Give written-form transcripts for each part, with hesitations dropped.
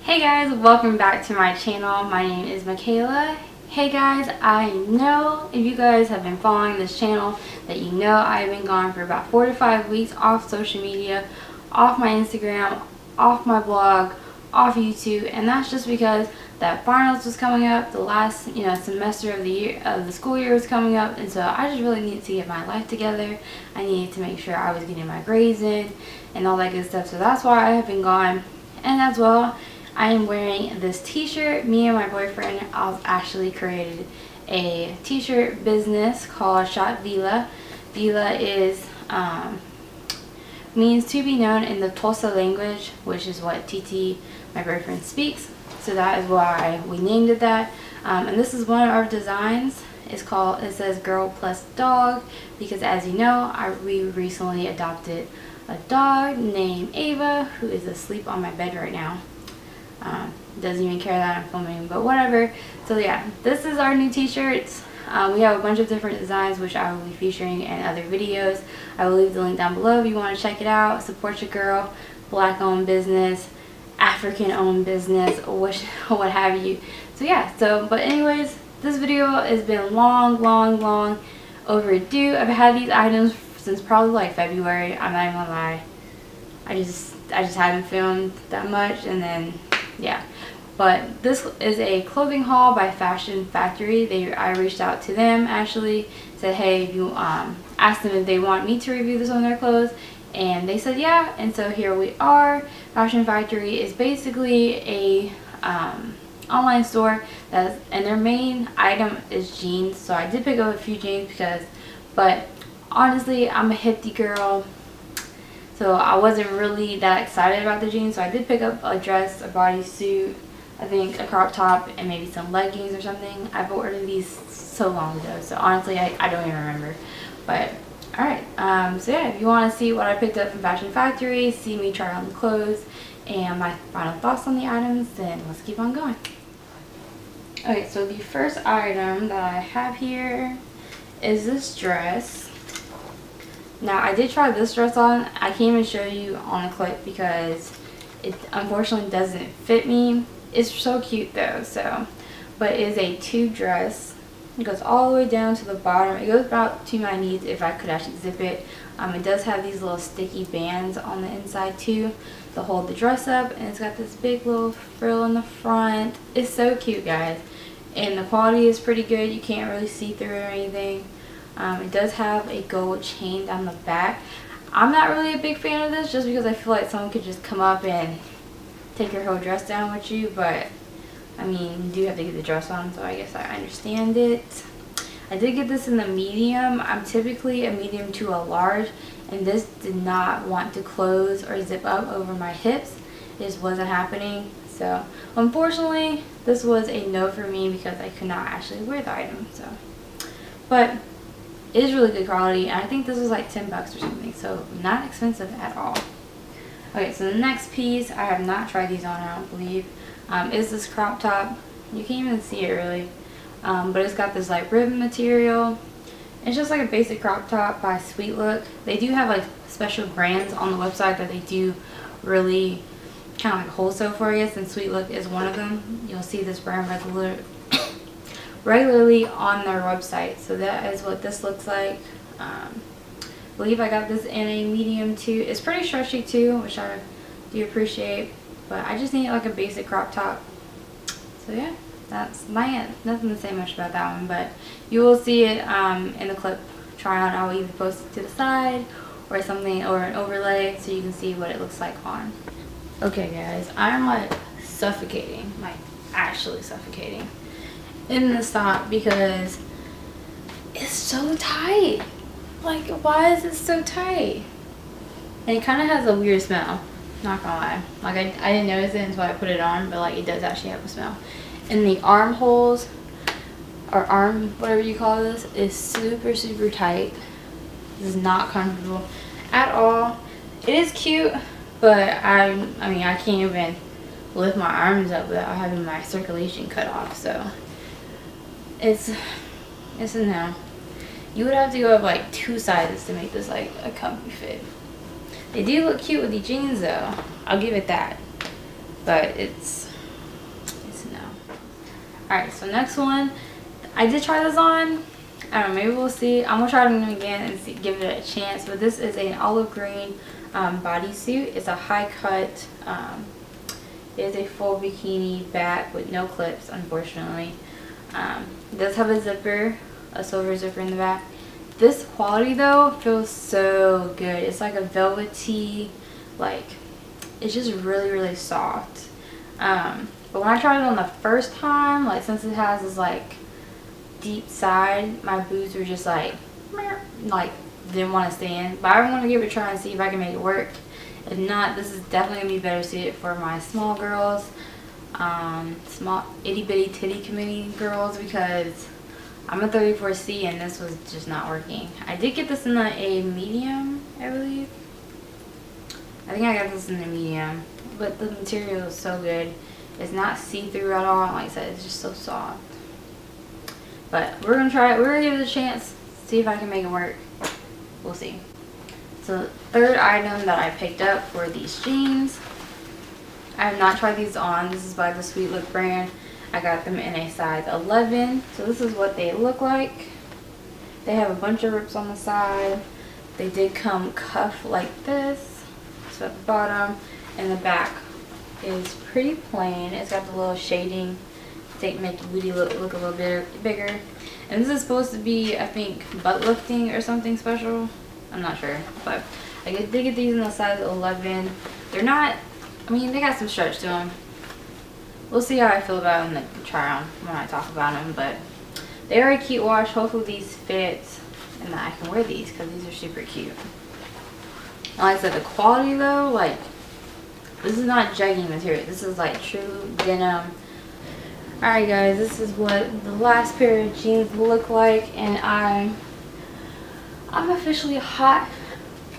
Hey guys, welcome back to my channel. My name is Michaela. Hey guys, I know if you guys have been following this channel that you know I've been gone for about 4 to 5 weeks off social media, off my Instagram, off my blog, off YouTube, and that's just because that finals was coming up, the last semester of the year, of the school year was coming up, and so I just really needed to get my life together. I needed to make sure I was getting my grades in and all that good stuff, so that's why I have been gone. And as well, I am wearing this t-shirt. Me and my boyfriend actually created a t-shirt business called Shot Vila. Vila is means to be known in the Tosa language, which is what TT, my boyfriend, speaks. So that is why we named it that. And this is one of our designs. It says girl plus dog, because as you know, we recently adopted a dog named Ava, who is asleep on my bed right now. Doesn't even care that I'm filming, but whatever. So yeah, this is our new t-shirts. We have a bunch of different designs which I will be featuring in other videos. I will leave the link down below if you want to check it out. Support your girl. Black owned business, African owned business, what have you. So yeah, but anyways, this video has been long overdue. I've had these items since probably like February. I'm not even gonna lie. I just haven't filmed that much, and then yeah. But this is a clothing haul by Fashion Factory. I reached out to them, actually said, hey, if you asked them if they want me to review this on their clothes, and they said yeah. And so here we are. Fashion Factory is basically a online store and their main item is jeans. So I did pick up a few jeans but honestly, I'm a hippie girl, so I wasn't really that excited about the jeans. So I did pick up a dress, a bodysuit, I think a crop top, and maybe some leggings or something. I've ordered these so long ago, so honestly I don't even remember. But alright, so yeah, if you want to see what I picked up from Fashion Factory, see me try on the clothes, and my final thoughts on the items, then let's keep on going. Okay, so the first item that I have here is this dress. Now, I did try this dress on. I can't even show you on a clip because it unfortunately doesn't fit me. It's so cute though, but it is a tube dress. It goes all the way down to the bottom. It goes about to my knees if I could actually zip it. It does have these little sticky bands on the inside too to hold the dress up, and it's got this big little frill in the front. It's so cute, guys, and the quality is pretty good. You can't really see through it or anything. It does have a gold chain down the back. I'm not really a big fan of this just because I feel like someone could just come up and take your whole dress down with you, but I mean, you do have to get the dress on, so I guess I understand it. I did get this in the medium. I'm typically a medium to a large, and this did not want to close or zip up over my hips. It just wasn't happening. So unfortunately, this was a no for me because I could not actually wear the item. But it is really good quality, and I think this was like 10 bucks or something, so not expensive at all. Okay, so the next piece, I have not tried these on, I don't believe, is this crop top. You can't even see it really, but it's got this like ribbon material. It's just like a basic crop top by Sweet Look. They do have like special brands on the website that they do really kind of like wholesale for you, and Sweet Look is one of them. You'll see this brand regularly on their website. So that is what this looks like. I believe I got this in a medium too. It's pretty stretchy too, which I do appreciate, but I just need like a basic crop top. So yeah, that's nothing to say much about that one, but you will see it in the clip try on. I will either post it to the side or something, or an overlay, so you can see what it looks like on. Okay guys, I'm like suffocating, like actually suffocating in this top because it's so tight. Like, why is it so tight? And it kind of has a weird smell, not gonna lie. Like, I didn't notice it until I put it on, but like it does actually have a smell. And the armholes, or arm, whatever you call this, is super tight. This is not comfortable at all. It is cute, but I mean I can't even lift my arms up without having my circulation cut off, so it's a no. You would have to go up like 2 sizes to make this like a comfy fit. They do look cute with the jeans though, I'll give it that, but it's Alright, so next one, I did try this on. I don't know, maybe we'll see. I'm gonna try them again and see, give it a chance. But this is an olive green bodysuit. It's a high cut. It is a full bikini back with no clips, unfortunately. It does have a zipper, a silver zipper in the back. This quality though feels so good. It's like a velvety, like it's just really, really soft. But when I tried it on the first time, like since it has this like deep side, my boots were just like didn't want to stand. But I want to give it a try and see if I can make it work. If not, this is definitely gonna be better suited for my small girls, small itty bitty titty committee girls, because I'm a 34C and this was just not working. I did get this in a medium, I believe. I think I got this in a medium, but the material is so good. It's not see-through at all. Like I said, it's just so soft. But we're gonna try it. We're gonna give it a chance. See if I can make it work. We'll see. So the third item that I picked up were these jeans. I have not tried these on. This is by the Sweet Look brand. I got them in a size 11. So this is what they look like. They have a bunch of rips on the side. They did come cuffed like this. So at the bottom and the back is pretty plain. It's got the little shading to make the booty look a little bit bigger. And this is supposed to be, I think, butt lifting or something special. I'm not sure, but I did get these in the size 11. They're not, I mean, they got some stretch to them. We'll see how I feel about them and try them when I talk about them, but they are a cute wash. Hopefully these fit and that I can wear these because these are super cute. And like I said, the quality though, like, this is not jegging material. This is like true denim. Alright guys, this is what the last pair of jeans look like, and I'm officially hot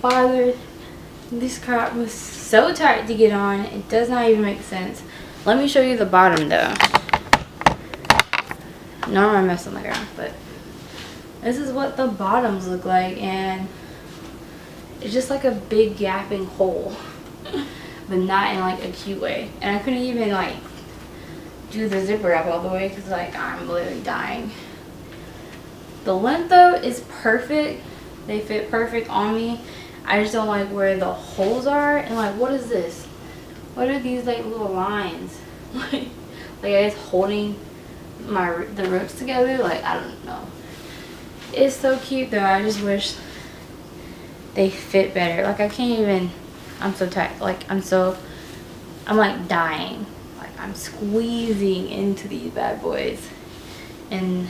bothered. This crap was so tight to get on. It does not even make sense. Let me show you the bottom though. No, I'm messing on the ground, but this is what the bottoms look like, and it's just like a big gapping hole, but not in like a cute way. And I couldn't even like do the zipper up all the way because like I'm literally dying. The length though is perfect. They fit perfect on me. I just don't like where the holes are, and like, what is this? What are these like little lines? like I guess holding the ropes together. Like, I don't know. It's so cute though. I just wish they fit better. Like, I can't even. I'm so tight. Like, I'm like dying. Like, I'm squeezing into these bad boys, and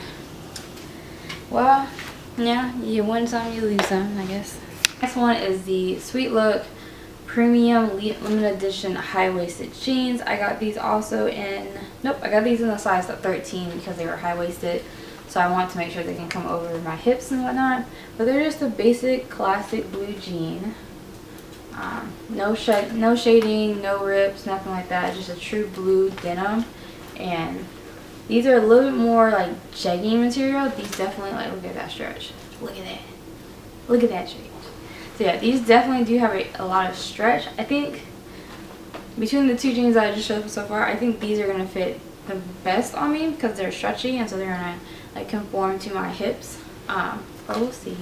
well, yeah, you win some, you lose some, I guess. Next one is the Sweet Look Premium Limited Edition High-Waisted Jeans. I got these also in, I got these in the size 13 because they were high-waisted. So I want to make sure they can come over my hips and whatnot. But they're just a basic classic blue jean. No shading, no rips, nothing like that. Just a true blue denim. And these are a little bit more like jegging material. These definitely, like, look at that stretch. Look at that. Look at that stretch. So yeah, these definitely do have a lot of stretch. I think between the two jeans that I just showed so far, I think these are going to fit the best on me because they're stretchy, and so they're going to like conform to my hips. But we'll see.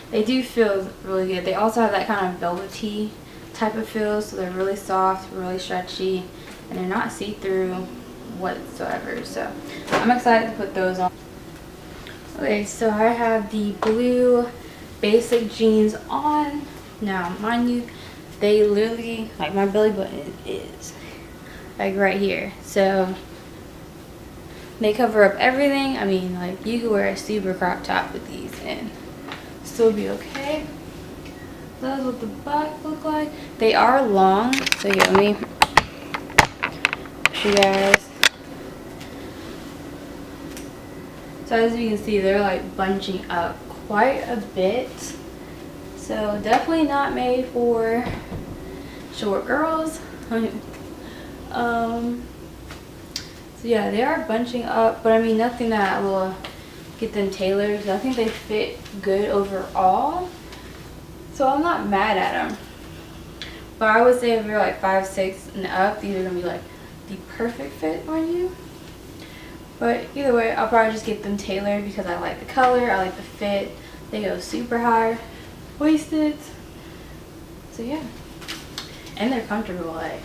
They do feel really good. They also have that kind of velvety type of feel, so they're really soft, really stretchy, and they're not see-through whatsoever. So I'm excited to put those on. Okay, so I have the blue basic jeans on. Now, mind you, they literally, like, my belly button is like right here, so they cover up everything. I mean, like, you could wear a super crop top with these and still be okay. That's what the back look like. They are long, so yeah, let me show you guys. So as you can see, they're like bunching up quite a bit. So definitely not made for short girls. So yeah, they are bunching up, but I mean nothing that will get them tailored. I think they fit good overall. So I'm not mad at them. But I would say if you're like 5'6" and up, these are gonna be like the perfect fit on you. But either way, I'll probably just get them tailored because I like the color, I like the fit. They go super high waisted. So yeah. And they're comfortable. Like,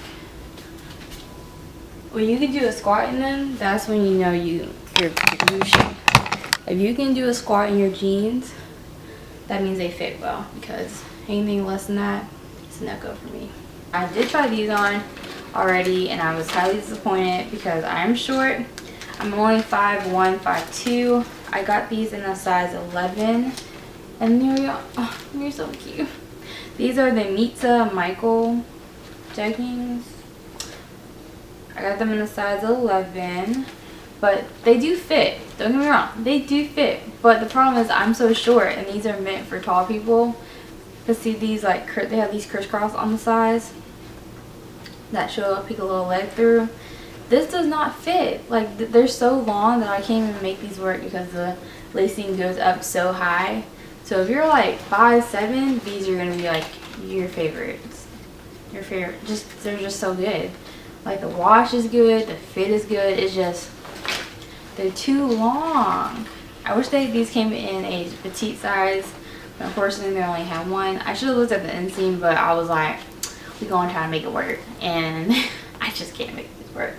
when you can do a squat in them, that's when you know you're Gucci. If you can do a squat in your jeans, that means they fit well, because anything less than that, it's a no-go for me. I did try these on already, and I was highly disappointed because I'm short. I'm only 5'1", 5'2". I got these in a size 11, and they're so cute. These are the M.Michel jeggings. I got them in a size 11, but they do fit. Don't get me wrong, they do fit. But the problem is I'm so short, and these are meant for tall people. Cause see these, like, they have these crisscross on the sides that show peek a little leg through. This does not fit. Like, they're so long that I can't even make these work because the lacing goes up so high. So if you're like 5'7", these are gonna be like your favorites. Your favorite. They're just so good. Like, the wash is good, the fit is good. It's just, they're too long. I wish these came in a petite size, but unfortunately they only had one. I should have looked at the inseam, but I was like, we're gonna try to make it work, and I just can't make this work.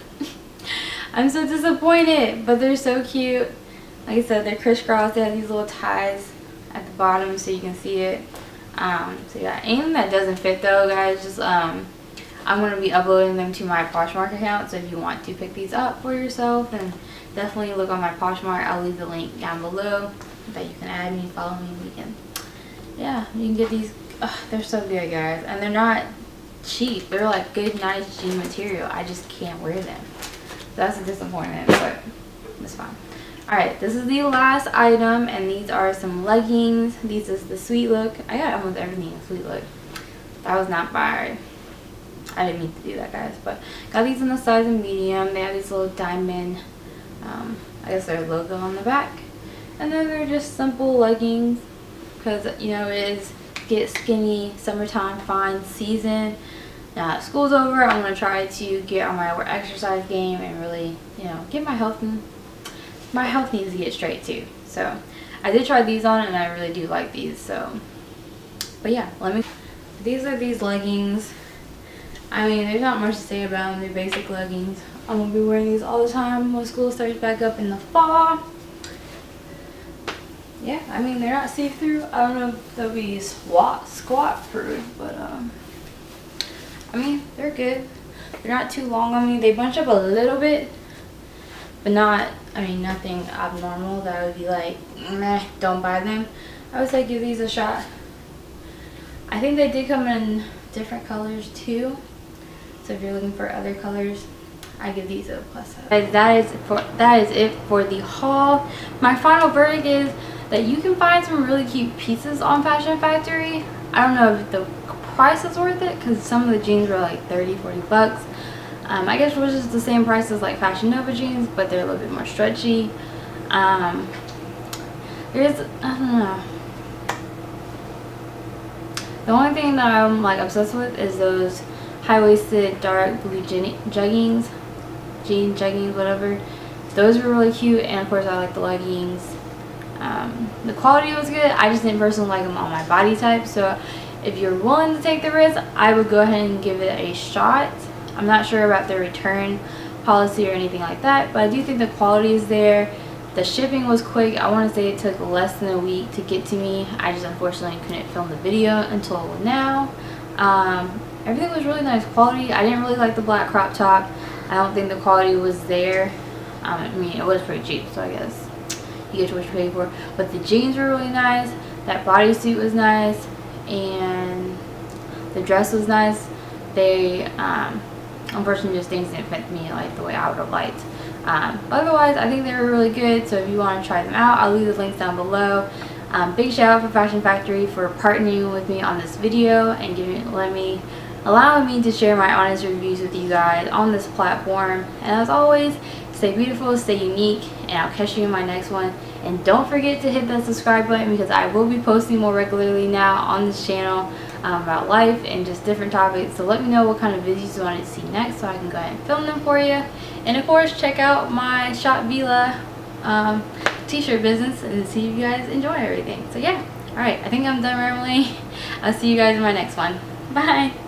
I'm so disappointed, but they're so cute. Like I said, they're crisscross. They have these little ties at the bottom so you can see it. So yeah, anything that doesn't fit though, guys, just I'm going to be uploading them to my Poshmark account, so if you want to pick these up for yourself, then definitely look on my Poshmark. I'll leave the link down below that you can add me, follow me, we can, yeah, you can get these. They're so good, guys, and they're not cheap. They're like good, nice jean material. I just can't wear them. That's a disappointment, but it's fine. Alright, this is the last item, and these are some leggings. These is the Sweet Look. I got almost everything in Sweet Look. That was not bad. I didn't mean to do that, guys, but got these in the size of medium. They have these little diamond, I guess their logo on the back. And then they're just simple leggings because, you know, it is get skinny, summertime, fine season. Now that school's over, I want to try to get on my exercise game and really, you know, get my health needs to get straight too. So I did try these on, and I really do like these. So, but yeah, these are these leggings. I mean, there's not much to say about them. They're basic leggings. I'm gonna be wearing these all the time when school starts back up in the fall. Yeah, I mean, they're not see-through. I don't know if they'll be squat proof, but I mean, they're good. They're not too long on me. They bunch up a little bit, but not, I mean, nothing abnormal that I would be like, meh, don't buy them. I would say give these a shot. I think they did come in different colors too, so if you're looking for other colors, I give these a plus. That is it for the haul. My final verdict is that you can find some really cute pieces on Fashion Factory. I don't know if the price is worth it, because some of the jeans were like 30-40 bucks. I guess it was just the same price as like Fashion Nova jeans, but they're a little bit more stretchy. I don't know. The only thing that I'm like obsessed with is those high-waisted dark blue jean jeggings, whatever. Those were really cute, and of course I like the leggings. The quality was good. I just didn't personally like them on my body type, so if you're willing to take the risk, I would go ahead and give it a shot. I'm not sure about the return policy or anything like that, but I do think the quality is there. The shipping was quick. I want to say it took less than a week to get to me. I just unfortunately couldn't film the video until now. Everything was really nice quality. I didn't really like the black crop top. I don't think the quality was there. I mean, it was pretty cheap, so I guess you get what you pay for. But the jeans were really nice. That bodysuit was nice, and the dress was nice. They unfortunately just things didn't fit me like the way I would have liked. Otherwise, I think they were really good, so if you want to try them out, I'll leave the links down below. Big shout out for Fashion Factory for partnering with me on this video and allowing me to share my honest reviews with you guys on this platform. And as always, stay beautiful, stay unique, and I'll catch you in my next one. And don't forget to hit that subscribe button, because I will be posting more regularly now on this channel about life and just different topics. So let me know what kind of videos you want to see next, so I can go ahead and film them for you. And of course, check out my Shop Vila t-shirt business and see if you guys enjoy everything. So yeah, alright, I think I'm done rambling. I'll see you guys in my next one. Bye!